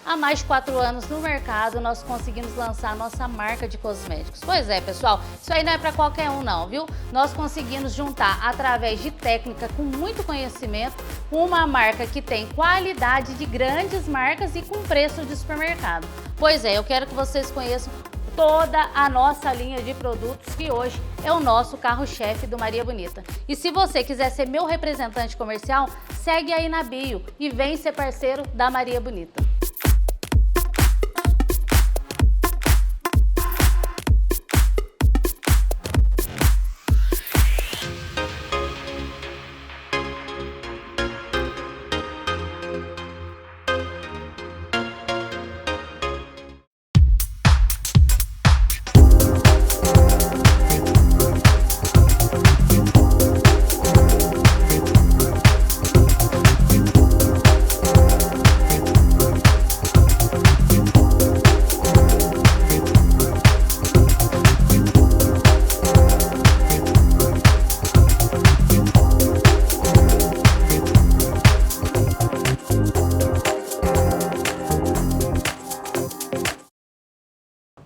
Há mais de 4 anos no mercado, nós conseguimos lançar a nossa marca de cosméticos. Pois é, pessoal, isso aí não é para qualquer um não, viu? Nós conseguimos juntar, através de técnica com muito conhecimento, uma marca que tem qualidade de grandes marcas e com preço de supermercado. Pois é, eu quero que vocês conheçam toda a nossa linha de produtos, que hoje é o nosso carro-chefe do Maria Bonita. E se você quiser ser meu representante comercial, segue aí na bio e vem ser parceiro da Maria Bonita.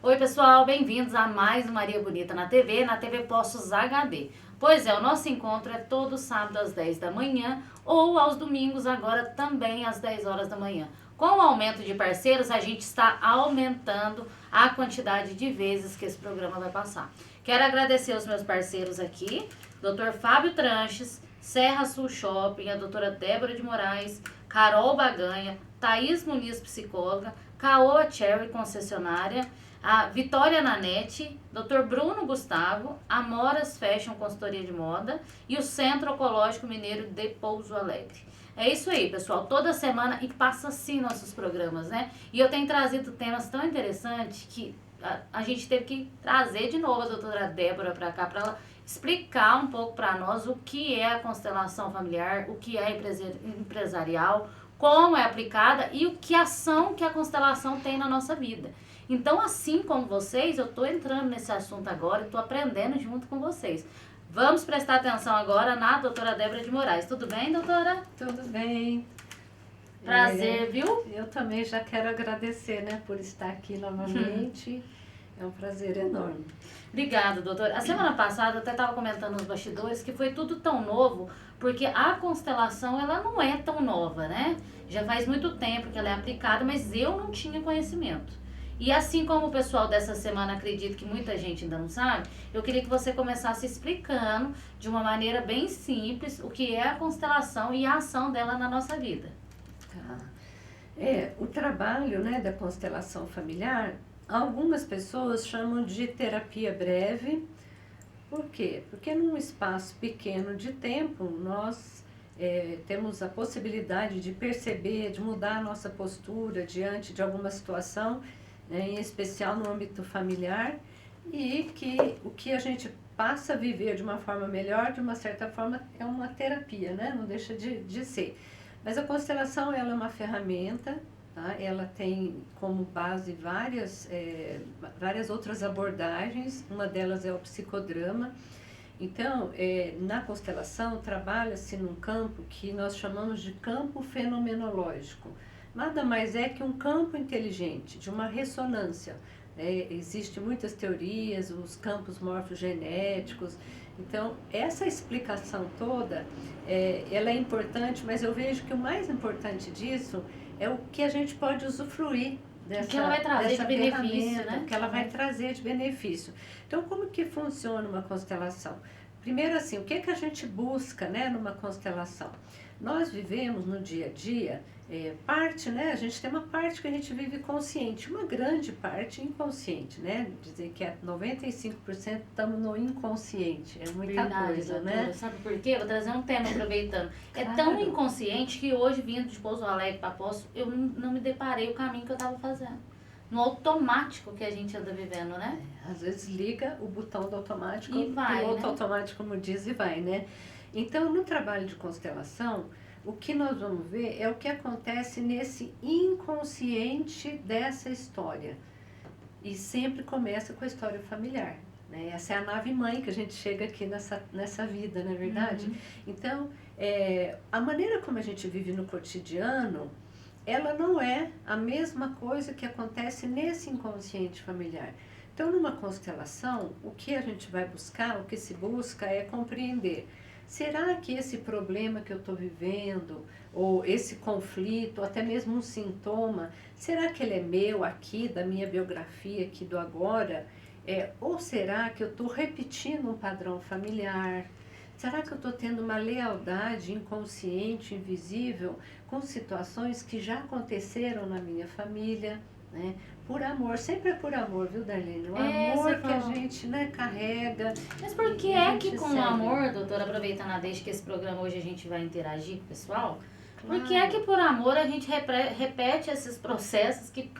Oi pessoal, bem-vindos a mais um Maria Bonita na TV Postos HD. Pois é, o nosso encontro é todo sábado às 10 da manhã ou aos domingos agora também às 10 horas da manhã. Com o aumento de parceiros, a gente está aumentando a quantidade de vezes que esse programa vai passar. Quero agradecer aos meus parceiros aqui, Dr. Fábio Tranches, Serra Sul Shopping, a doutora Débora de Moraes, Carol Baganha, Thaís Muniz, psicóloga, Caoa Cherry, concessionária, a Vitória Nanete, Dr. Bruno Gustavo, Amoras Fashion, consultoria de moda e o Centro Oncológico Mineiro de Pouso Alegre. É isso aí, pessoal, toda semana e passa assim nossos programas, né? E eu tenho trazido temas tão interessantes que a gente teve que trazer de novo a doutora Débora para cá, para ela explicar um pouco para nós o que é a constelação familiar, o que é empresarial, como é aplicada e o que ação que a constelação tem na nossa vida. Então, assim como vocês, eu estou entrando nesse assunto agora e estou aprendendo junto com vocês. Vamos prestar atenção agora na doutora Débora de Moraes. Tudo bem, doutora? Tudo bem. Prazer, viu? Eu também já quero agradecer, né, por estar aqui novamente. É um prazer enorme. Obrigada, doutora. A semana passada eu até estava comentando nos bastidores que foi tudo tão novo, porque a constelação ela não é tão nova, né? Já faz muito tempo que ela é aplicada, mas eu não tinha conhecimento. E assim como o pessoal dessa semana acredita que muita gente ainda não sabe, eu queria que você começasse explicando de uma maneira bem simples o que é a constelação e a ação dela na nossa vida. Tá. O trabalho, né, da constelação familiar, algumas pessoas chamam de terapia breve. Por quê? Porque num espaço pequeno de tempo, nós temos a possibilidade de perceber, de mudar a nossa postura diante de alguma situação, em especial no âmbito familiar, e que o que a gente passa a viver de uma forma melhor, de uma certa forma, é uma terapia, né? Não deixa de ser. Mas a constelação, ela é uma ferramenta, tá? Ela tem como base várias outras abordagens, uma delas é o psicodrama. Então, na constelação, trabalha-se num campo que nós chamamos de campo fenomenológico. Nada mais é que um campo inteligente, de uma ressonância. Existem muitas teorias, os campos morfogenéticos. Então, essa explicação toda, ela é importante, mas eu vejo que o mais importante disso é o que a gente pode usufruir dessa, que ela vai trazer de benefício, né? Que ela vai trazer de benefício. Então, como que funciona uma constelação? Primeiro, assim, o que a gente busca, né, numa constelação? Nós vivemos no dia a dia, a gente tem uma parte que a gente vive consciente, uma grande parte inconsciente, né? Dizer que 95% estamos no inconsciente, é muita coisa, doutora, né? Sabe por quê? Vou trazer um tema aproveitando. Claro. É tão inconsciente que hoje, vindo de Pouso Alegre para Poços, eu não me deparei o caminho que eu estava fazendo. No automático que a gente anda vivendo, né? Às vezes liga o botão do automático, E vai, piloto né? automático, como diz, e vai, né? Então, no trabalho de constelação, o que nós vamos ver é o que acontece nesse inconsciente dessa história. E sempre começa com a história familiar, né? Essa é a nave-mãe que a gente chega aqui nessa vida, não é verdade? Uhum. Então, a maneira como a gente vive no cotidiano ela não é a mesma coisa que acontece nesse inconsciente familiar. Então, numa constelação, o que a gente vai buscar, o que se busca é compreender. Será que esse problema que eu estou vivendo, ou esse conflito, ou até mesmo um sintoma, será que ele é meu aqui, da minha biografia, aqui do agora? Ou será que eu estou repetindo um padrão familiar? Será que eu estou tendo uma lealdade inconsciente, invisível, com situações que já aconteceram na minha família, né? Por amor, sempre é por amor, viu, Darlene? O amor que a gente, né, carrega. Mas por que é que com o amor, doutora, aproveitando a deixa que esse programa hoje a gente vai interagir com o pessoal, por que é que por amor a gente repete esses processos que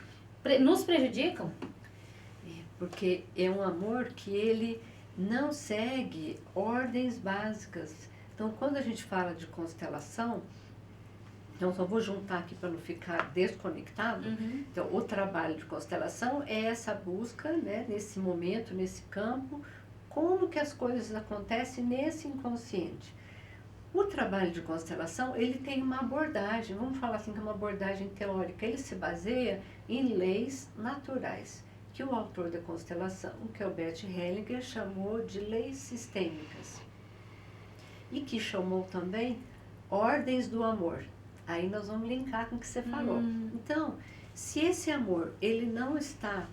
nos prejudicam? Porque é um amor que ele não segue ordens básicas. Então, quando a gente fala de constelação, então só vou juntar aqui para não ficar desconectado. Uhum. Então, o trabalho de constelação é essa busca, né, nesse momento, nesse campo, como que as coisas acontecem nesse inconsciente. O trabalho de constelação, ele tem uma abordagem, vamos falar assim, que é uma abordagem teórica. Ele se baseia em leis naturais, que o autor da constelação, que é o Bert Hellinger, chamou de leis sistêmicas. E que chamou também ordens do amor. Aí nós vamos linkar com o que você falou. Então, se esse amor, ele não está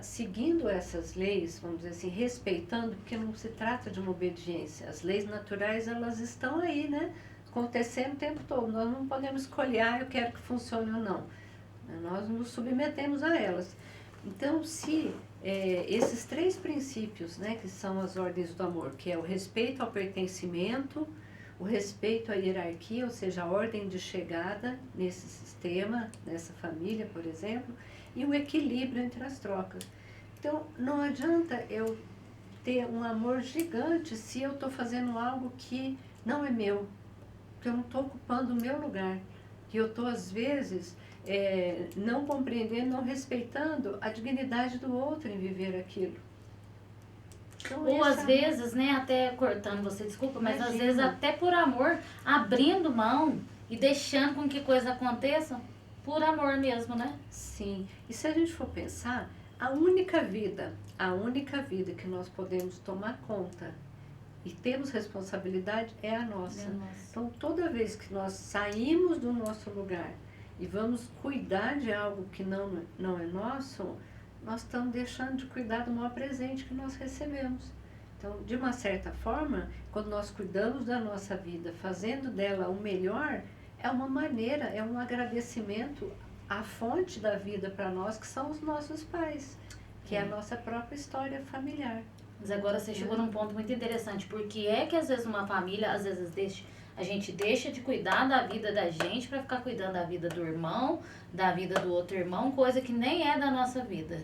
seguindo essas leis, vamos dizer assim, respeitando, porque não se trata de uma obediência. As leis naturais, elas estão aí, né? Acontecendo o tempo todo. Nós não podemos escolher, eu quero que funcione ou não. Nós nos submetemos a elas. Então, se esses 3 princípios, né, que são as ordens do amor, que é o respeito ao pertencimento, o respeito à hierarquia, ou seja, a ordem de chegada nesse sistema, nessa família, por exemplo, e o equilíbrio entre as trocas. Então, não adianta eu ter um amor gigante se eu estou fazendo algo que não é meu, que eu não estou ocupando o meu lugar, que eu estou, às vezes, não compreendendo, não respeitando a dignidade do outro em viver aquilo. Então, ou às vezes, né, até cortando você, desculpa, mas às vezes até por amor, abrindo mão e deixando com que coisas aconteçam, por amor mesmo, né? Sim, e se a gente for pensar, a única vida que nós podemos tomar conta e temos responsabilidade é a nossa. Então, toda vez que nós saímos do nosso lugar e vamos cuidar de algo que não é nosso, nós estamos deixando de cuidar do maior presente que nós recebemos. Então, de uma certa forma, quando nós cuidamos da nossa vida, fazendo dela o melhor, é uma maneira, é um agradecimento à fonte da vida para nós, que são os nossos pais, que é a nossa própria história familiar. Mas agora você chegou num ponto muito interessante, porque é que às vezes uma família, às vezes a gente deixa de cuidar da vida da gente para ficar cuidando da vida do irmão, da vida do outro irmão, coisa que nem é da nossa vida.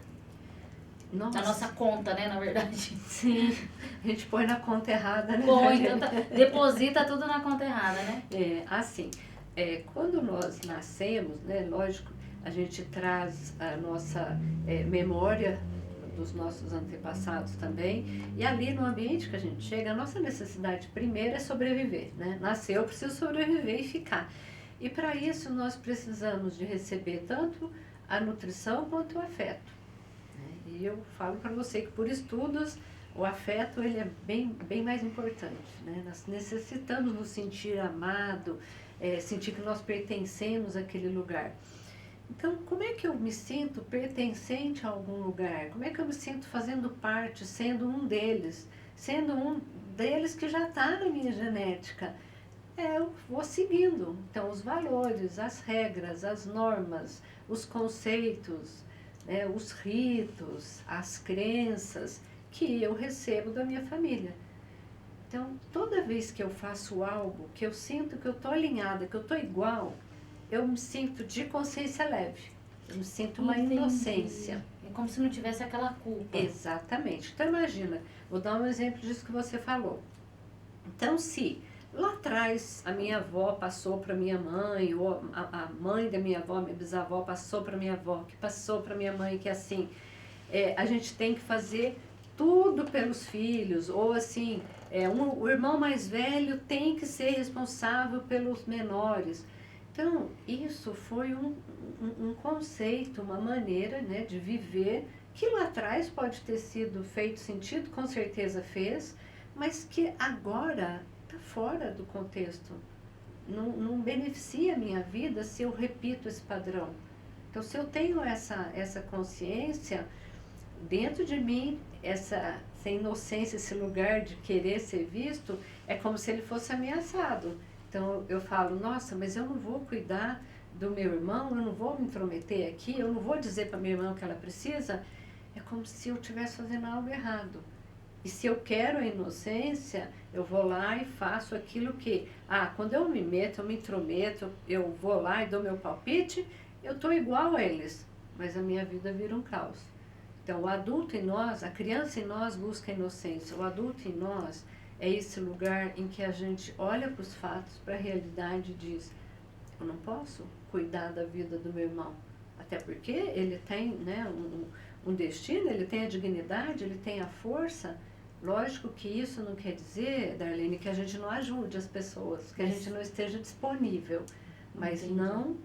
Nossa. Da nossa conta, né, na verdade. Sim, a gente põe na conta errada, né? Põe, então deposita tudo na conta errada, né? Assim, quando nós nascemos, né, lógico, a gente traz a nossa memória dos nossos antepassados também, e ali no ambiente que a gente chega, a nossa necessidade primeira é sobreviver, né? Nasceu, eu preciso sobreviver e ficar. E para isso nós precisamos de receber tanto a nutrição quanto o afeto. Né? E eu falo para você que por estudos o afeto ele é bem mais importante. Né? Nós necessitamos nos sentir amado, sentir que nós pertencemos àquele lugar. Então, como é que eu me sinto pertencente a algum lugar? Como é que eu me sinto fazendo parte, sendo um deles que já está na minha genética? Eu vou seguindo. Então, os valores, as regras, as normas, os conceitos, né, os ritos, as crenças que eu recebo da minha família. Então, toda vez que eu faço algo, que eu sinto que eu estou alinhada, que eu estou igual, eu me sinto de consciência leve, eu me sinto uma inocência. É como se não tivesse aquela culpa. Exatamente. Então imagina, vou dar um exemplo disso que você falou. Então se lá atrás a minha avó passou para minha mãe, ou a mãe da minha avó, minha bisavó passou para minha avó, que passou para minha mãe, que assim, a gente tem que fazer tudo pelos filhos, ou assim, o irmão mais velho tem que ser responsável pelos menores. Então, isso foi um conceito, uma maneira, né, de viver, que lá atrás pode ter sido feito sentido, com certeza fez, mas que agora está fora do contexto. Não beneficia a minha vida se eu repito esse padrão. Então, se eu tenho essa consciência dentro de mim, essa inocência, esse lugar de querer ser visto, é como se ele fosse ameaçado. Então, eu falo, nossa, mas eu não vou cuidar do meu irmão, eu não vou me intrometer aqui, eu não vou dizer para minha irmã o que ela precisa. É como se eu estivesse fazendo algo errado. E se eu quero a inocência, eu vou lá e faço aquilo que... quando eu me meto, eu me intrometo, eu vou lá e dou meu palpite, eu estou igual a eles, mas a minha vida vira um caos. Então, o adulto em nós, a criança em nós busca a inocência, o adulto em nós é esse lugar em que a gente olha para os fatos, para a realidade e diz, eu não posso cuidar da vida do meu irmão, até porque ele tem, né, um destino, ele tem a dignidade, ele tem a força. Lógico que isso não quer dizer, Darlene, que a gente não ajude as pessoas, que a gente não esteja disponível, mas não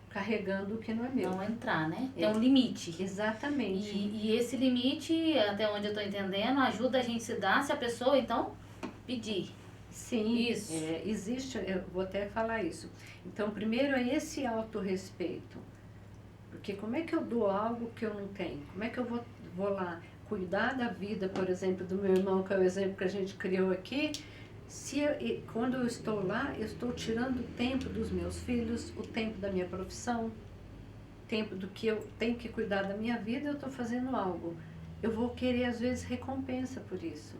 carregando o que não é meu. Não entrar, né? Tem um limite. Exatamente. E esse limite, até onde eu estou entendendo, ajuda a gente se dar se a pessoa, então, pedir. Sim, isso. Existe, eu vou até falar isso. Então, primeiro é esse autorrespeito. Porque como é que eu dou algo que eu não tenho? Como é que eu vou lá cuidar da vida, por exemplo, do meu irmão, que é o exemplo que a gente criou aqui? Quando eu estou lá, eu estou tirando o tempo dos meus filhos, o tempo da minha profissão, o tempo do que eu tenho que cuidar da minha vida, eu estou fazendo algo. Eu vou querer, às vezes, recompensa por isso.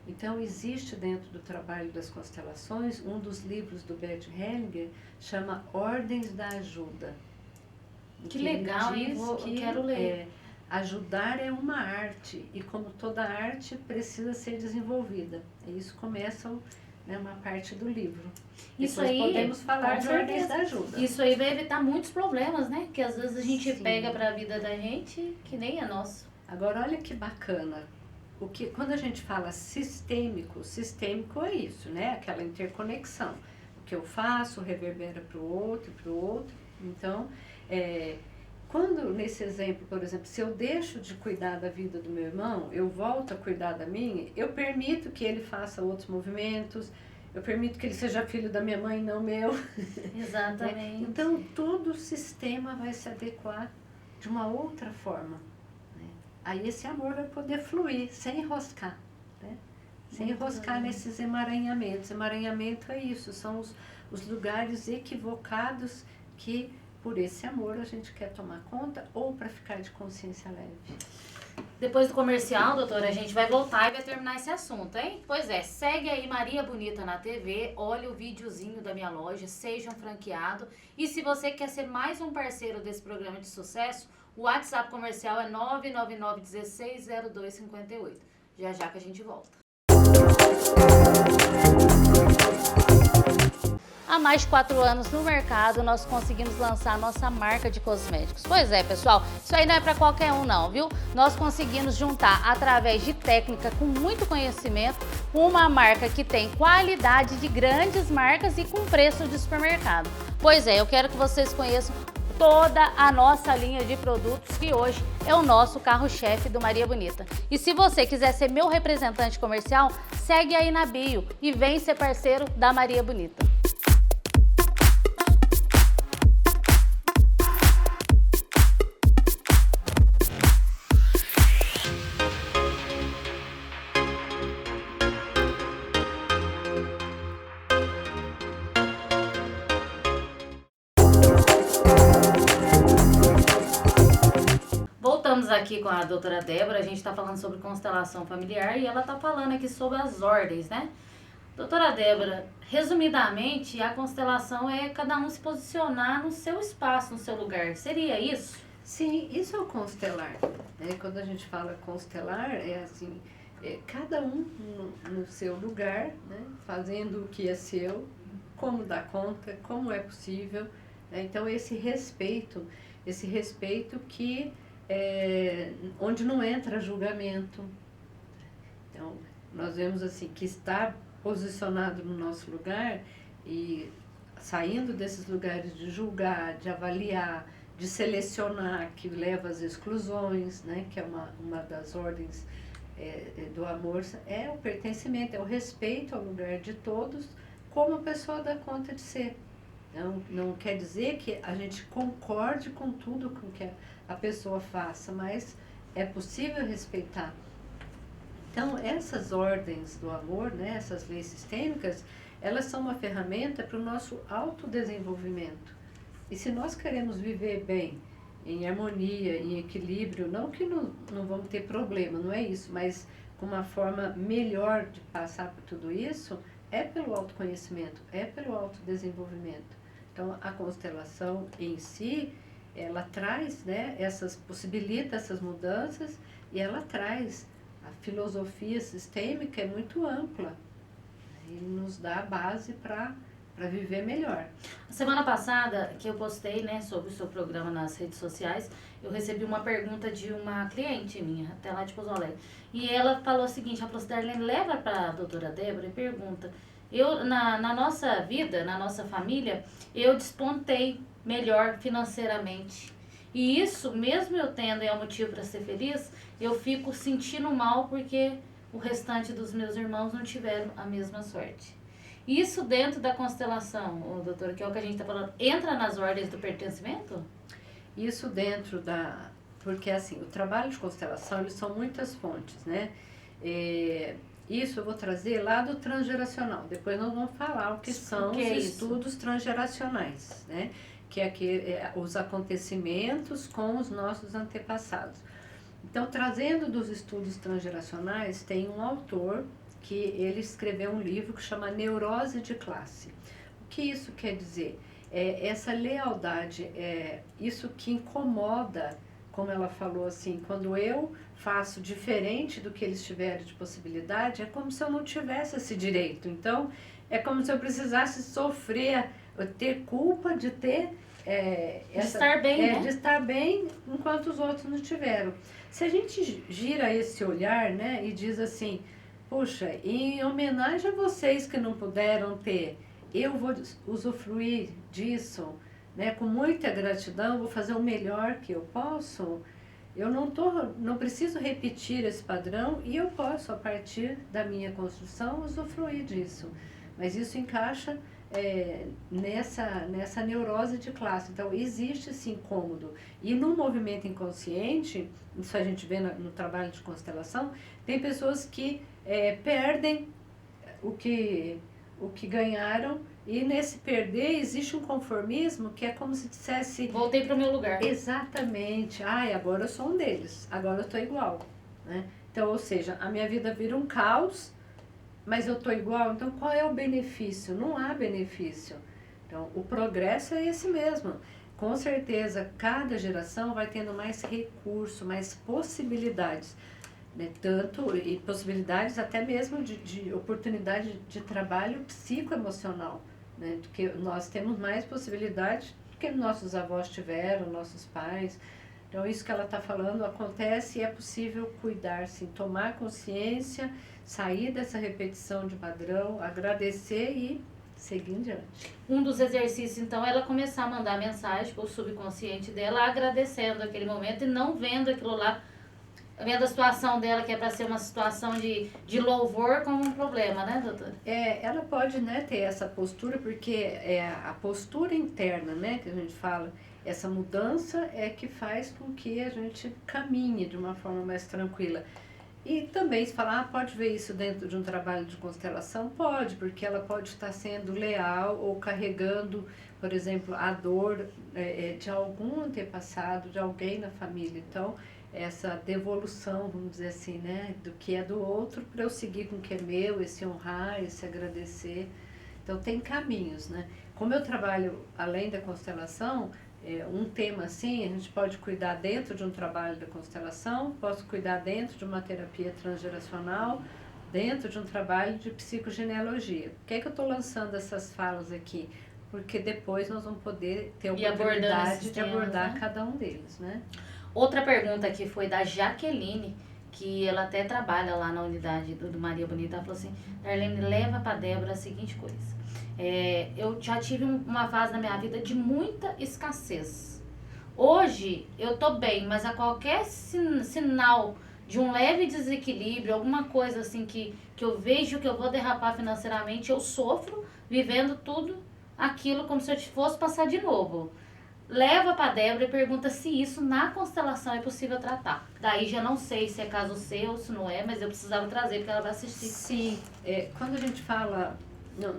Então, existe dentro do trabalho das constelações, um dos livros do Bert Hellinger chama Ordens da Ajuda. Que legal, hein? Quero ler. Ajudar é uma arte, e como toda arte, precisa ser desenvolvida. E isso começa, né, uma parte do livro. Isso Depois aí, podemos falar de ordens da ajuda. Isso aí vai evitar muitos problemas, né? Que às vezes a gente Sim. pega para a vida da gente que nem é nosso. Agora, olha que bacana. Quando a gente fala sistêmico é isso, né? Aquela interconexão. O que eu faço reverbera para o outro. Então, quando nesse exemplo, por exemplo, se eu deixo de cuidar da vida do meu irmão, eu volto a cuidar da minha, eu permito que ele faça outros movimentos, eu permito que ele seja filho da minha mãe, não meu. Exatamente. Então, todo o sistema vai se adequar de uma outra forma. Aí esse amor vai poder fluir, sem enroscar, né? Sem enroscar nesses emaranhamentos. Emaranhamento é isso, são os lugares equivocados que, por esse amor, a gente quer tomar conta ou para ficar de consciência leve. Depois do comercial, doutora, a gente vai voltar e vai terminar esse assunto, hein? Pois é, segue aí Maria Bonita na TV, olha o videozinho da minha loja, seja um franqueado. E se você quer ser mais um parceiro desse programa de sucesso, o WhatsApp comercial é 999160258. Já que a gente volta. Há mais de 4 anos no mercado, nós conseguimos lançar a nossa marca de cosméticos. Pois é, pessoal, isso aí não é para qualquer um não, viu? Nós conseguimos juntar, através de técnica com muito conhecimento, uma marca que tem qualidade de grandes marcas e com preço de supermercado. Pois é, eu quero que vocês conheçam toda a nossa linha de produtos, que hoje é o nosso carro-chefe do Maria Bonita. E se você quiser ser meu representante comercial, segue aí na bio e vem ser parceiro da Maria Bonita. Estamos aqui com a doutora Débora, a gente está falando sobre constelação familiar e ela está falando aqui sobre as ordens, né? Doutora Débora, resumidamente, a constelação é cada um se posicionar no seu espaço, no seu lugar. Seria isso? Sim, isso é o constelar. Né? Quando a gente fala constelar, é assim, cada um no seu lugar, né? Fazendo o que é seu, como dá conta, como é possível. Né? Então, esse respeito que onde não entra julgamento. Então, nós vemos assim que está posicionado no nosso lugar e saindo desses lugares de julgar, de avaliar, de selecionar, que leva às exclusões, né, que é uma das ordens do amor, é o pertencimento, é o respeito ao lugar de todos, como a pessoa dá conta de ser. Não quer dizer que a gente concorde com tudo com que a pessoa faça, mas é possível respeitar. Então, essas ordens do amor, né, essas leis sistêmicas, elas são uma ferramenta para o nosso autodesenvolvimento. E se nós queremos viver bem, em harmonia, em equilíbrio, não que não vamos ter problema, não é isso, mas com uma forma melhor de passar por tudo isso, é pelo autoconhecimento, é pelo autodesenvolvimento. Então, a constelação em si, ela traz, né, possibilita essas mudanças e ela traz. A filosofia sistêmica é muito ampla e nos dá a base para viver melhor. Semana passada, que eu postei, né, sobre o seu programa nas redes sociais, eu recebi uma pergunta de uma cliente minha, até lá de Pouso Alegre. E ela falou o seguinte, ela falou assim, Darlene, leva para a doutora Débora e pergunta, na nossa vida, na nossa família, eu despontei melhor financeiramente. E isso, mesmo eu tendo é um motivo para ser feliz, eu fico sentindo mal porque o restante dos meus irmãos não tiveram a mesma sorte. Isso dentro da constelação, doutora, que é o que a gente está falando, entra nas ordens do pertencimento? Isso dentro da... Porque, assim, o trabalho de constelação, eles são muitas fontes, né? Isso eu vou trazer lá do transgeracional. Depois nós vamos falar o que são os estudos transgeracionais, né? Que é os acontecimentos com os nossos antepassados. Então, trazendo dos estudos transgeracionais, tem um autor que ele escreveu um livro que chama Neurose de Classe. O que isso quer dizer? Essa lealdade, isso que incomoda, como ela falou assim, quando eu faço diferente do que eles tiveram de possibilidade, é como se eu não tivesse esse direito. Então, é como se eu precisasse sofrer, ter culpa de ter... de estar bem, né? De estar bem enquanto os outros não tiveram. Se a gente gira esse olhar, né, e diz assim, puxa, em homenagem a vocês que não puderam ter, eu vou usufruir disso, né, com muita gratidão, vou fazer o melhor que eu posso, eu não preciso repetir esse padrão e eu posso, a partir da minha construção, usufruir disso. Mas isso encaixa nessa neurose de classe. Então, existe esse incômodo. E no movimento inconsciente, isso a gente vê no trabalho de constelação, tem pessoas que perdem o que ganharam, e nesse perder existe um conformismo que é como se dissesse... Voltei para o meu lugar. Exatamente. Agora eu sou um deles, agora eu estou igual. Né? Então, ou seja, a minha vida vira um caos, mas eu estou igual, então qual é o benefício? Não há benefício. Então, o progresso é esse mesmo. Com certeza, cada geração vai tendo mais recurso, mais possibilidades. Né? Tanto, e possibilidades até mesmo de oportunidade de trabalho psicoemocional. Né? Porque nós temos mais possibilidades do que nossos avós tiveram, nossos pais. Então, isso que ela está falando acontece e é possível cuidar, sim, tomar consciência, sair dessa repetição de padrão, agradecer e seguir em diante. Um dos exercícios, então, é ela começar a mandar mensagem para o subconsciente dela, agradecendo aquele momento e não vendo aquilo lá, vendo a situação dela, que é para ser uma situação de louvor, como um problema, né, doutora? Ela pode, né, ter essa postura, porque a postura interna, né, que a gente fala, essa mudança é que faz com que a gente caminhe de uma forma mais tranquila. E também se falar, pode ver isso dentro de um trabalho de constelação? Pode, porque ela pode estar sendo leal ou carregando, por exemplo, a dor de algum antepassado, de alguém na família. Então, essa devolução, vamos dizer assim, né, do que é do outro, para eu seguir com o que é meu, esse honrar, esse agradecer. Então, tem caminhos, né? Como eu trabalho além da constelação, um tema assim, a gente pode cuidar dentro de um trabalho da constelação, posso cuidar dentro de uma terapia transgeracional, dentro de um trabalho de psicogenealogia. Por que é que eu estou lançando essas falas aqui? Porque depois nós vamos poder ter a oportunidade de abordar, né, cada um deles, né? Outra pergunta aqui foi da Jaqueline, que ela até trabalha lá na unidade do Maria Bonita. Ela falou assim, Darlene, leva para Débora a seguinte coisa. Eu já tive uma fase na minha vida de muita escassez. Hoje eu tô bem, mas a qualquer sinal de um leve desequilíbrio, alguma coisa assim que eu vejo que eu vou derrapar financeiramente, eu sofro vivendo tudo aquilo como se eu fosse passar de novo. Leva para Débora e pergunta se isso na constelação é possível tratar. Daí já não sei se é caso seu ou se não é, mas eu precisava trazer porque ela vai assistir. Sim, quando a gente fala,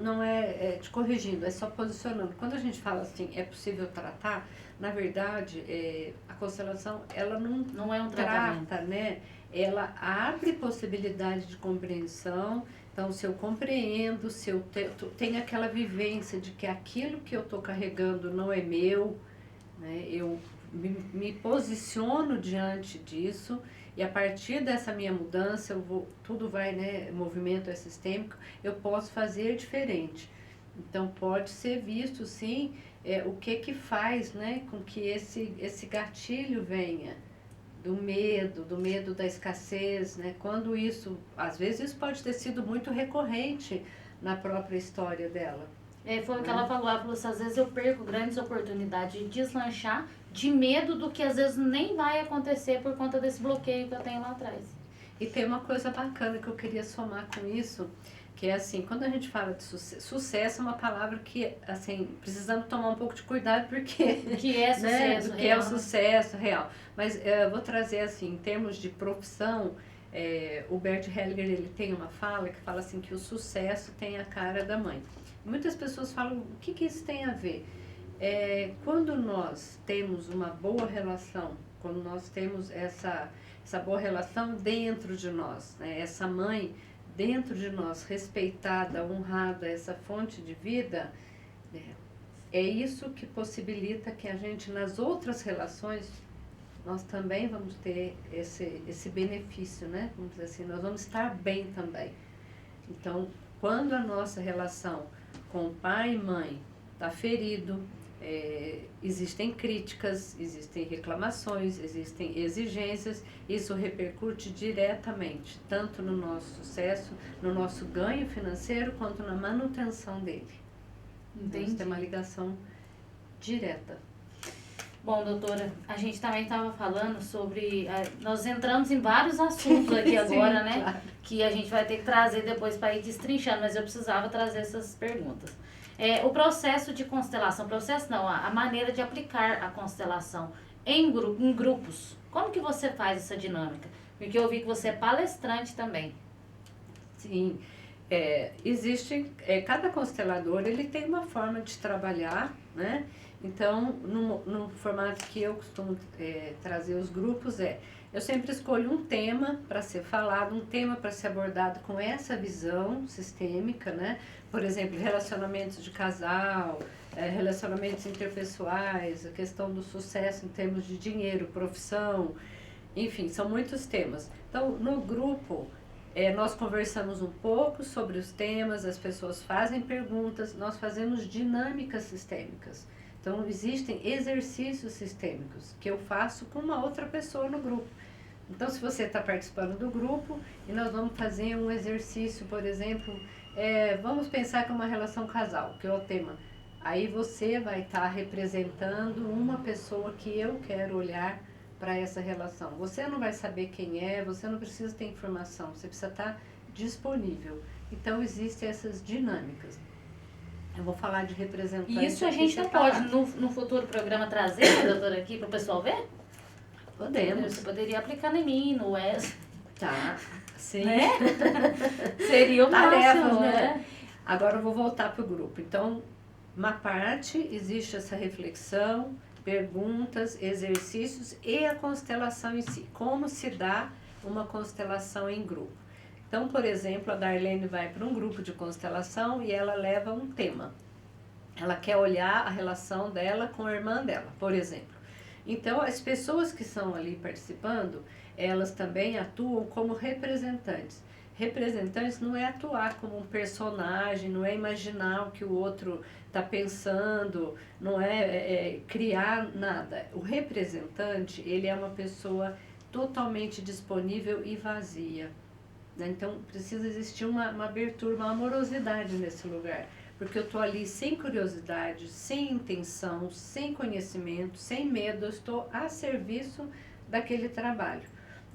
não é te corrigindo, é só posicionando. Quando a gente fala assim, é possível tratar, na verdade, a constelação, ela não é um tratamento. Trata, né? Ela abre possibilidade de compreensão. Então, se eu compreendo, se eu tenho aquela vivência de que aquilo que eu estou carregando não é meu, né? Eu me posiciono diante disso e a partir dessa minha mudança, tudo vai, né? Movimento é sistêmico, eu posso fazer diferente. Então, pode ser visto, sim, o que faz, né, com que esse gatilho venha do medo da escassez, né? Quando isso, às vezes isso pode ter sido muito recorrente na própria história dela. Foi o que ela falou assim, às vezes eu perco grandes oportunidades de deslanchar de medo do que às vezes nem vai acontecer por conta desse bloqueio que eu tenho lá atrás. E tem uma coisa bacana que eu queria somar com isso, que é assim, quando a gente fala de sucesso é uma palavra que, assim, precisamos tomar um pouco de cuidado porque... Que é sucesso né, que é o sucesso real. Mas eu vou trazer, assim, em termos de profissão, o Bert Hellinger, ele tem uma fala que fala assim que o sucesso tem a cara da mãe. Muitas pessoas falam, o que isso tem a ver? Quando nós temos uma boa relação, quando nós temos essa boa relação dentro de nós, né, essa mãe dentro de nós, respeitada, honrada, essa fonte de vida, é isso que possibilita que a gente, nas outras relações, nós também vamos ter esse benefício, né? Vamos dizer assim, nós vamos estar bem também. Então, quando a nossa relação com pai e mãe está ferido, existem críticas, existem reclamações, existem exigências, isso repercute diretamente, tanto no nosso sucesso, no nosso ganho financeiro, quanto na manutenção dele. Então, isso tem uma ligação direta. Bom, doutora, a gente também estava falando sobre... nós entramos em vários assuntos aqui agora, né? Claro. Que a gente vai ter que trazer depois para ir destrinchando, mas eu precisava trazer essas perguntas. O processo de constelação, a maneira de aplicar a constelação em grupos. Como que você faz essa dinâmica? Porque eu vi que você é palestrante também. Sim, cada constelador ele tem uma forma de trabalhar, né? Então, no formato que eu costumo trazer os grupos eu sempre escolho um tema para ser falado, um tema para ser abordado com essa visão sistêmica, né? Por exemplo, relacionamentos de casal, relacionamentos interpessoais, a questão do sucesso em termos de dinheiro, profissão, enfim, são muitos temas. Então, no grupo, nós conversamos um pouco sobre os temas, as pessoas fazem perguntas, nós fazemos dinâmicas sistêmicas. Então, existem exercícios sistêmicos que eu faço com uma outra pessoa no grupo. Então, se você está participando do grupo e nós vamos fazer um exercício, por exemplo, vamos pensar que é uma relação casal, que é o tema. Aí você vai estar representando uma pessoa que eu quero olhar para essa relação. Você não vai saber quem é, você não precisa ter informação, você precisa estar disponível. Então, existem essas dinâmicas. Eu vou falar de representante. Isso a gente não pode, no futuro programa, trazer, né, doutora, aqui para o pessoal ver? Podemos. Você poderia aplicar em mim, no Wes. Tá, sim. Né? Seria o máximo, né? Agora eu vou voltar para o grupo. Então, uma parte, existe essa reflexão, perguntas, exercícios e a constelação em si. Como se dá uma constelação em grupo? Então, por exemplo, a Darlene vai para um grupo de constelação e ela leva um tema. Ela quer olhar a relação dela com a irmã dela, por exemplo. Então, as pessoas que estão ali participando, elas também atuam como representantes. Representantes não é atuar como um personagem, não é imaginar o que o outro está pensando, não é criar nada. O representante, ele é uma pessoa totalmente disponível e vazia. Né? Então, precisa existir uma abertura, uma amorosidade nesse lugar. Porque eu estou ali sem curiosidade, sem intenção, sem conhecimento, sem medo, eu estou a serviço daquele trabalho.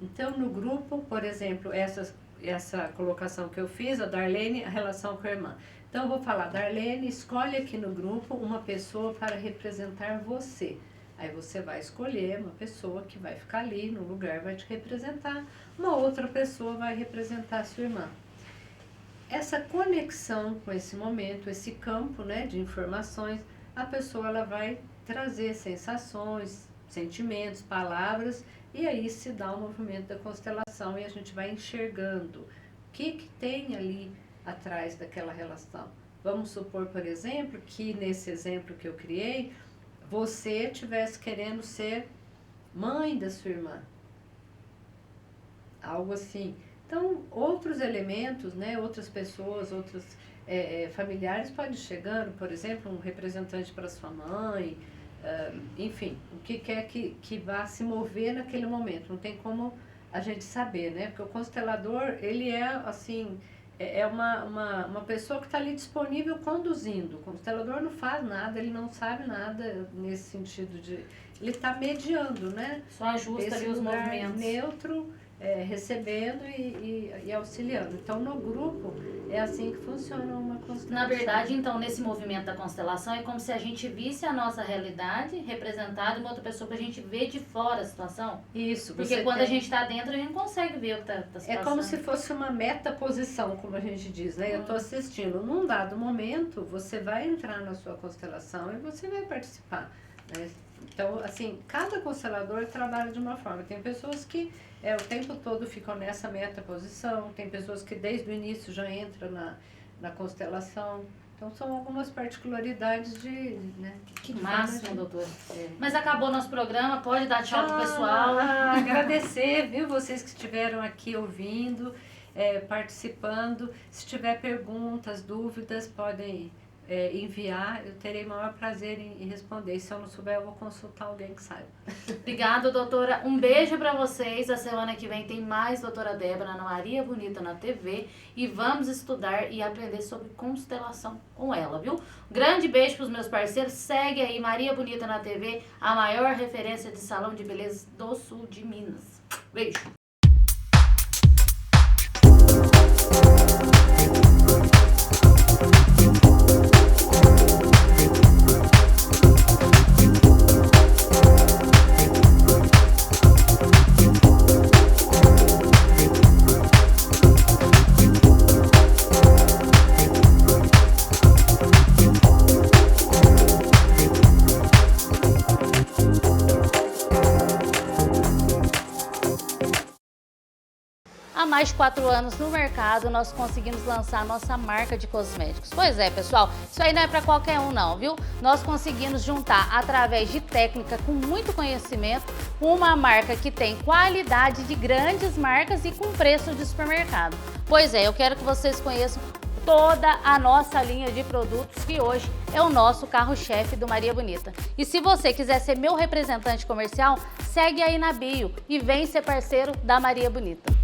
Então, no grupo, por exemplo, essa colocação que eu fiz, a Darlene, a relação com a irmã. Então, eu vou falar, Darlene, escolhe aqui no grupo uma pessoa para representar você. Aí você vai escolher uma pessoa que vai ficar ali no lugar, vai te representar. Uma outra pessoa vai representar a sua irmã. Essa conexão com esse momento, esse campo, né, de informações, a pessoa ela vai trazer sensações, sentimentos, palavras, e aí se dá o movimento da constelação e a gente vai enxergando o que tem ali atrás daquela relação. Vamos supor, por exemplo, que nesse exemplo que eu criei, você estivesse querendo ser mãe da sua irmã. Algo assim. Então, outros elementos, né, outras pessoas, outros familiares podem ir chegando, por exemplo, um representante para sua mãe, enfim, o que quer que vá se mover naquele momento. Não tem como a gente saber, né? Porque o constelador, ele é assim, uma pessoa que está ali disponível conduzindo. O constelador não faz nada, ele não sabe nada nesse sentido de... Ele está mediando, né? Só ajusta ali os movimentos. Neutro, recebendo e auxiliando. Então, no grupo, é assim que funciona uma constelação. Na verdade, então, nesse movimento da constelação, é como se a gente visse a nossa realidade representada em uma outra pessoa, que a gente vê de fora a situação. Isso. Porque quando a gente está dentro, a gente não consegue ver o que está se passando. É como se fosse uma metaposição, como a gente diz, né? Eu estou assistindo. Num dado momento, você vai entrar na sua constelação e você vai participar, né? Então, assim, cada constelador trabalha de uma forma. Tem pessoas que o tempo todo ficam nessa metaposição, tem pessoas que desde o início já entram na constelação. Então, são algumas particularidades de... Né, que máximo, doutora. Mas acabou nosso programa, pode dar tchau pro pessoal. Agradecer, viu, vocês que estiveram aqui ouvindo, participando. Se tiver perguntas, dúvidas, podem... enviar, eu terei maior prazer em responder. Se eu não souber, eu vou consultar alguém que saiba. Obrigada, doutora. Um beijo para vocês. A semana que vem tem mais doutora Débora na Maria Bonita na TV e vamos estudar e aprender sobre constelação com ela, viu? Grande beijo para os meus parceiros. Segue aí Maria Bonita na TV, a maior referência de salão de beleza do sul de Minas. Beijo. Há mais de 4 anos no mercado, nós conseguimos lançar a nossa marca de cosméticos. Pois é, pessoal, isso aí não é para qualquer um não, viu? Nós conseguimos juntar, através de técnica com muito conhecimento, uma marca que tem qualidade de grandes marcas e com preço de supermercado. Pois é, eu quero que vocês conheçam toda a nossa linha de produtos, que hoje é o nosso carro-chefe do Maria Bonita. E se você quiser ser meu representante comercial, segue aí na bio e vem ser parceiro da Maria Bonita.